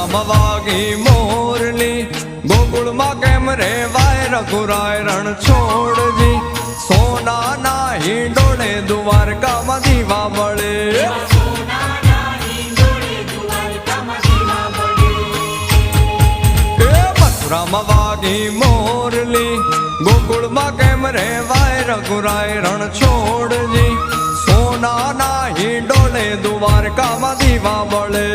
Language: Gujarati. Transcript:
મથુરામાં વાગી મોરલી, ગોકુળમાં કેમ રેવાય રઘુરાય રણ છોડજી. સોનાના હિંડોળે દ્વારકામાં દીવા બળે, મથુરામાં વાગી મોરલી, ગોકુળમાં કેમ રેવાય રઘુરાય રણ છોડજી. સોનાના હિંડોળે દ્વારકામાં દીવા બળે.